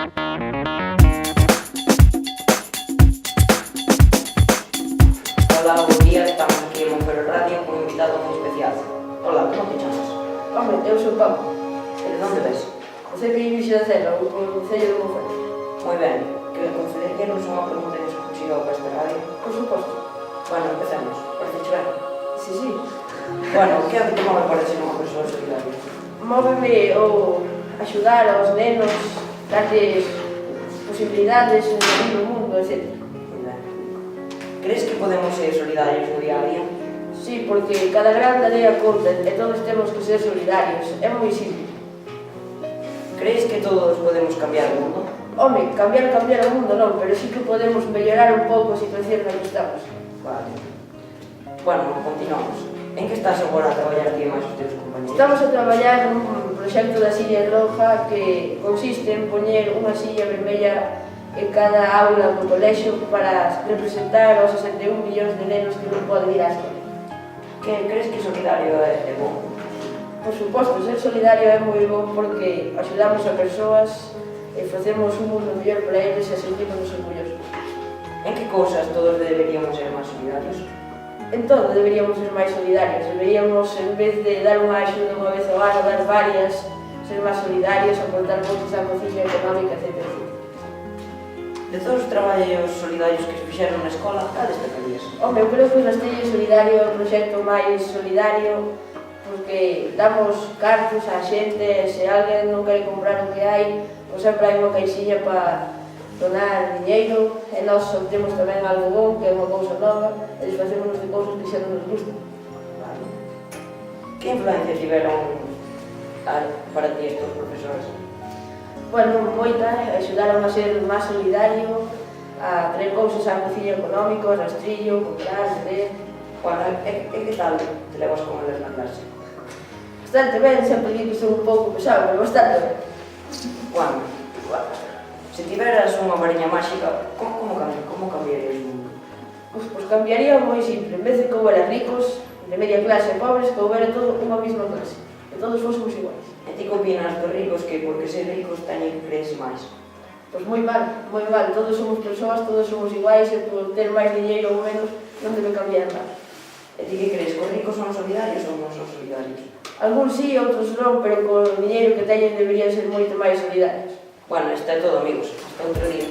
Hola, buen día, estamos aquí en Monfero Radio con un invitado muy especial. Hola, ¿cómo te llamas? Home, eu sou Paco. ¿De dónde ves? Sei que inicio da cela, o Concello de Monfero. Muy bien, que concedernos unha pregunta exclusiva para esta radio. Por suposto. Bueno, empecemos. Parece ben? Sí, sí. Bueno, que é o que te move para ser unha persoa solidaria? Móveme o axudar aos nenos, darles posibilidades en o mundo, etc. Muy ben. Crees que podemos ser solidarios no día a día? Sí, porque cada grande dea conta e todos temos que ser solidarios. É moi simple. Crees que todos podemos cambiar o mundo? Home, cambiar o mundo non, pero sí que podemos mellorar un pouco a situación na que estamos. Vale. Bueno, continuamos. En que estás agora a traballar ti e máis os teus compañeros? Estamos a traballar nun proxecto da silla roja que consiste en poñer unha silla vermella en cada aula do colexio para representar aos 61 millóns de nenos que non poden ir á escola. Que crees que solidario é bom? Por suposto, ser solidario é moi bom porque axudamos a persoas e facemos un mundo mellor para eles e sentimos orgullosos. En que cousas todos deberíamos ser máis solidarios? En todo deberíamos ser máis solidarios. Deberíamos, en vez de dar unha axuda unha vez ao ano, dar varias, ser máis solidarios, aportar cousas á cociña económica, etc. De todos os traballos solidarios que se fixeron na escola, cal destacarías? Home, eu creo que o Rastrello Solidario é o proxecto máis solidario porque damos cartos á xente e se alguén non quere comprar o que hai, pois sempre hai unha caixinha para donar diñeiro e nós obtemos tamén algo bom, que é unha cousa nova e desfacémonos de cousas que xa non nos gustan. Vale. Que influencia tiveron para ti estes profesores? Bueno, moita, axudaron a ser máis solidario, a traer cousas á cociña económico, a rastrillo, comprar, vender. Bueno, e que tal te levas con eles na clase? Bastante ben, sempre digo que son un pouco pesado, pero bastante ben. Bueno, se tiveras unha variña máxica, como cambiarías o mundo? Pois cambiaría moi simple, en vez de que houbera ricos, de media clase e pobres, que houbera todo unha mesma clase, que todos fósemos iguais. E ti que opinas dos ricos que porque ser ricos teñen que creerse máis? Pois moi mal, todos somos persoas, todos somos iguais e por ter máis diñeiro ou menos non debe cambiar nada. E ti que crees, que os ricos son solidarios ou non son solidarios? Algúns sí, outros non, pero co diñeiro que teñen deberían ser moito máis solidarios. Bueno, está todo, amigos. Hasta outro día.